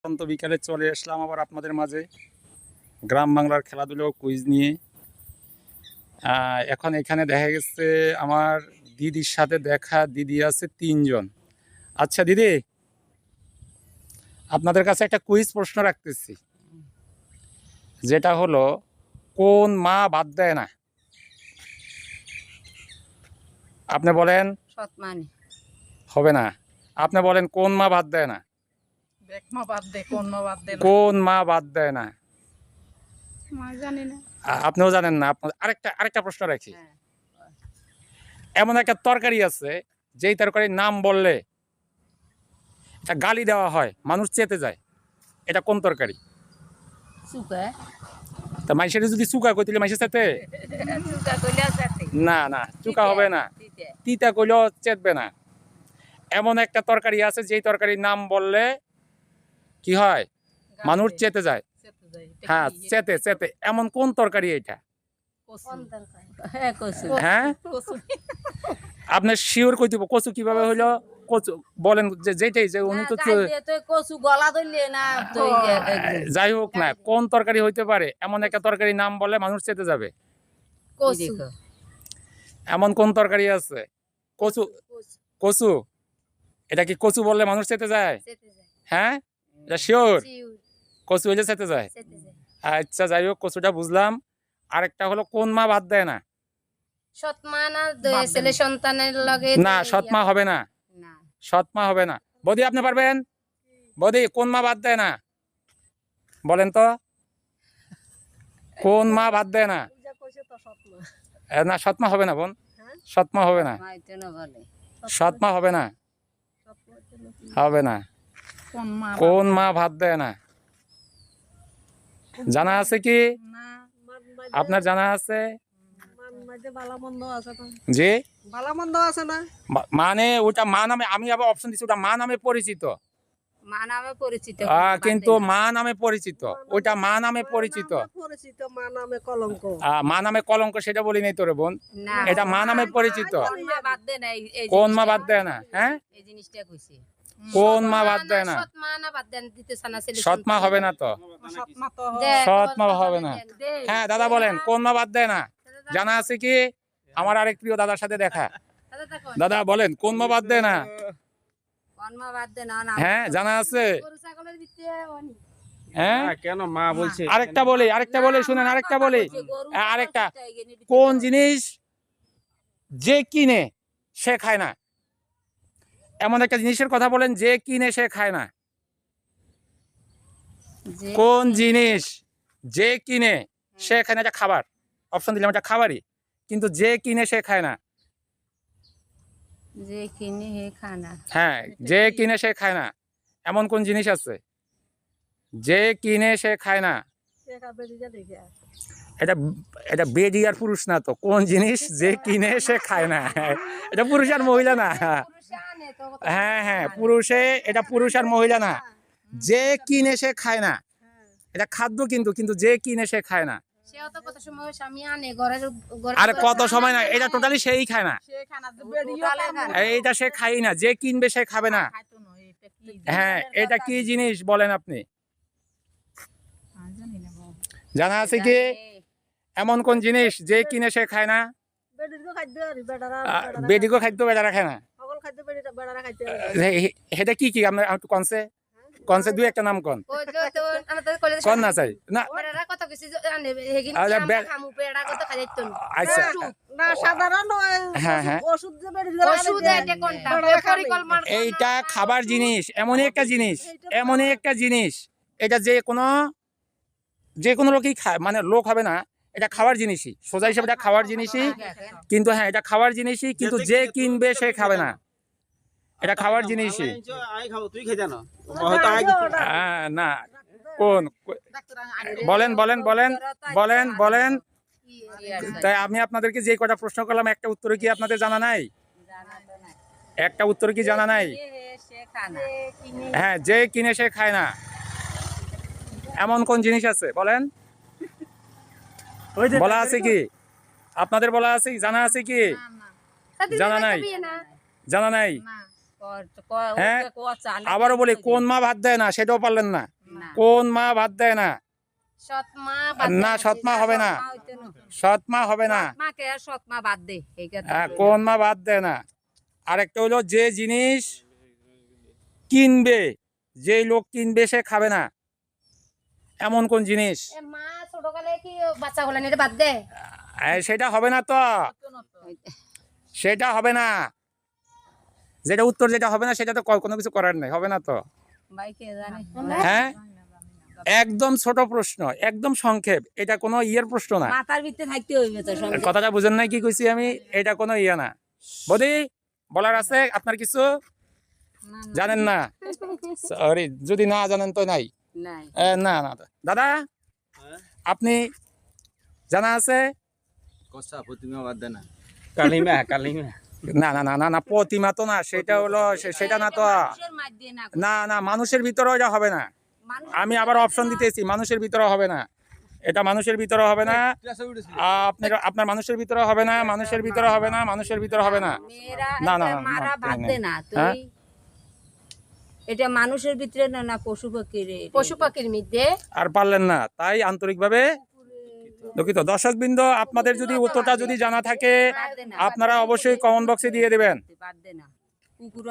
বিকালে চলে আসলাম আবার আপনাদের মাঝে গ্রাম বাংলার খেলাধুলো কুইজ নিয়ে। এখন এখানে দেখা গেছে আমার দিদির সাথে দেখা, দিদি আছে 3 জন। আচ্ছা দিদি, আপনাদের কাছে একটা কুইজ প্রশ্ন রাখতেছি, যেটা হলো কোন মা বাদ দেয় না? আপনি বলেন। হবে না, আপনি বলেন কোন মা বাদ দেয় না? কোন মা বাদ দেয় না? আপনিও জানেন না? আরেকটা প্রশ্ন রাখি। এমন একটা তরকারি আছে যেই তরকারির নাম বললে একটা গালি দেওয়া হয়, মানুষ চেতে যায়, এটা কোন তরকারি? তা মাইসের যদি চুকা কই তাহলে মাইসে চেতে? না না, চুকা হবে না, তিতা কইলেও চেতবে না। এমন একটা তরকারি আছে যেই তরকারির নাম বললে কি হয়, মানুষ চেতে যায়। হ্যাঁ, চেতে চেতে। এমন কোন তরকারি এটা? হ্যাঁ, আপনার শিওর কই দিব? কচু কিভাবে হইলো? কচু বলেন, যে যেটাই, যে উনি তো কচু গলা ধরলে না, যাই হোক না, কোন তরকারি হইতে পারে এমন একটা তরকারি নাম বলে মানুষ চেতে যাবে? এমন কোন তরকারি আছে? কচু। কচু, এটা কি কচু বললে মানুষ চেতে যায়? হ্যাঁ, এটা শিওর কচু হইলে চেতে যায়। আচ্ছা যাই হোক, কচুটা বুঝলাম। আরেকটা হলো কোন মা বাদ দেয় না? সৎমা না ছেলে সন্তানের লগে? না, সৎমা হবে না, সৎমা হবে না। বৌদি আপনি পারবেন? বৌদি, কোন মা বাদ দেয় না বলেন তো? কোন মা বাদ দেয় না? না, সৎমা হবে না বোন, সৎমা হবে না, সৎমা হবে না, হবে না। কোন মা ভাত দেয় না? জানা আছে কি? আপনার জানা আছে? জি, মানে ওটা মা নামে, আমি আবার অপশন দিচ্ছি, ওটা মা নামে পরিচিত, কিন্তু মা নামে পরিচিত, ওইটা মা নামে পরিচিত, মা নামে কলঙ্ক সেটা বলি নাই তোরে বোন, এটা মা নামে পরিচিত। কোন মা বাদ দেয় না? হ্যাঁ, কোন মা বাদ দেয় না? সৎমা হবে না তো, সৎমা হবে না। হ্যাঁ দাদা বলেন, কোন মা বাদ দেয় না? জানা আছে কি? আমার আরেক প্রিয় দাদার সাথে দেখা। দাদা বলেন, কোন মা বাদ দেয় না? হ্যাঁ, জানা আছে? হ্যাঁ, কেন মা বলছে? আরেকটা বলে শুনেন, আরেকটা কোন জিনিস যে কিনে সে খায় না? এমন একটা জিনিসের কথা বলেন, যে কিনে সে খায় না। কোন জিনিস যে কিনে সে খায় না? এটা খাবার, অপশন দিলাম, এটা খাবারই, কিন্তু যে কিনে সে খায় না। হ্যাঁ, যে কিনে সে খায় না, এমন কোন জিনিস আছে যে কিনে সে খায় না? এটা এটা বেডি আর পুরুষ না তো, কোন জিনিস যে কিনে সে খায় না? এটা পুরুষ আর মহিলা না। হ্যাঁ হ্যাঁ, পুরুষে, এটা পুরুষ আর মহিলা না, যে কিনে সে খায় না। এটা খাদ্য, কিন্তু যে কিনে সে খায় না। আরে কত সময় না, এটা টোটালি সেই খায় না, এইটা সে খাই না, যে কিনবে সে খাবে না। হ্যাঁ, এটা কি জিনিস বলেন আপনি? জানা আছে কি? এমন কোন জিনিস যে কিনে সে খায় না? বেডিগো খাদ্য বেটারা খায় না। সেটা কি কি আপনার কনসে দুই একটা নাম কন না চাই না। আচ্ছা, হ্যাঁ হ্যাঁ, এইটা খাবার জিনিস, এমনই একটা জিনিস, এটা যে কোনো লোকই খায়, মানে লোক হবে না, এটা খাওয়ার জিনিসই, সোজা হিসেবে এটা খাওয়ার জিনিসই, কিন্তু হ্যাঁ এটা খাওয়ার জিনিসই, কিন্তু যে কিনবে সে খাবে না। এটা খাওয়ার জিনিসই। না, কোন? বলেন। তাই আমি আপনাদেরকে যে কটা প্রশ্ন করলাম, একটা উত্তর কি আপনাদের জানা নাই? একটা উত্তর কি জানা নাই? হ্যাঁ, যে কিনে সে খায় না, এমন কোন জিনিস আছে বলেন? বলা আছে কি আপনাদের? বলা আছে, জানা আছে কি? জানা নাই? হ্যাঁ আবারও বলি কোন মা ভাত দেয় না সেটাও পারলেন না, কোন মা ভাত দেয় না? সৎ মা না সৎ মা হবে না, সৎ মা হবে না। মাকে আর সৎ মা বাদ দে এই কথা হ্যাঁ কোন মা বাদ দেয় না। আরেকটা হলো যে জিনিস কিনবে, যে লোক কিনবে সে খাবে না, এমন কোন জিনিস? মা ছোটকালে কি বাচ্চা গুলা নিতে বাদ দে সেটা হবে না তো, সেটা হবে না। যেটা উত্তর যেটা হবে না সেটা তো কোনো কিছু করার নেই, হবে না তো। ভাই কে জানে হ্যাঁ একদম ছোট প্রশ্ন, একদম সংক্ষেপ, এটা কোনো ইয়ের প্রশ্ন না। মাথার ভিতরে থাকতে হইবে তো সব কথাটা বুঝেন নাই কি কইছি আমি? এটা কোনো ইয়ে না। বৌদি বলার আছে আপনার কিছু? জানেন না? সরি, যদি না জানেন তো নাই। নাই না না দাদা আপনি জানা আছে? প্রতিমা বাদ দেয় না। না না না না না প্রতিমা তো না, সেটা হলো সেটা না তো। মানুষের মার দিয়ে না না না মানুষের ভিতরে এটা হবে না। আমি আবার অপশন দিতেছি, মানুষের ভিতরে হবে না, এটা মানুষের ভিতরে হবে না। আপনার আপনার মানুষের ভিতরে হবে না, মানুষের ভিতরে হবে না, মানুষের ভিতরে হবে না। মেয়েরা না, না, এটা না, মারা না, বাদ না। দে না হ্যাঁ? তুই এটা মানুষের ভিতরে না না পশু পাখির পশু পাখির মধ্যে আর পারলেন না, তাই আন্তরিকভাবে দুঃখিত। দর্শকবৃন্দ আপনাদের যদি উত্তরটা যদি জানা থাকে বাদ দে না আপনারা অবশ্যই কমেন্ট বক্সে দিয়ে দেবেন। বাদ দে না কুকুর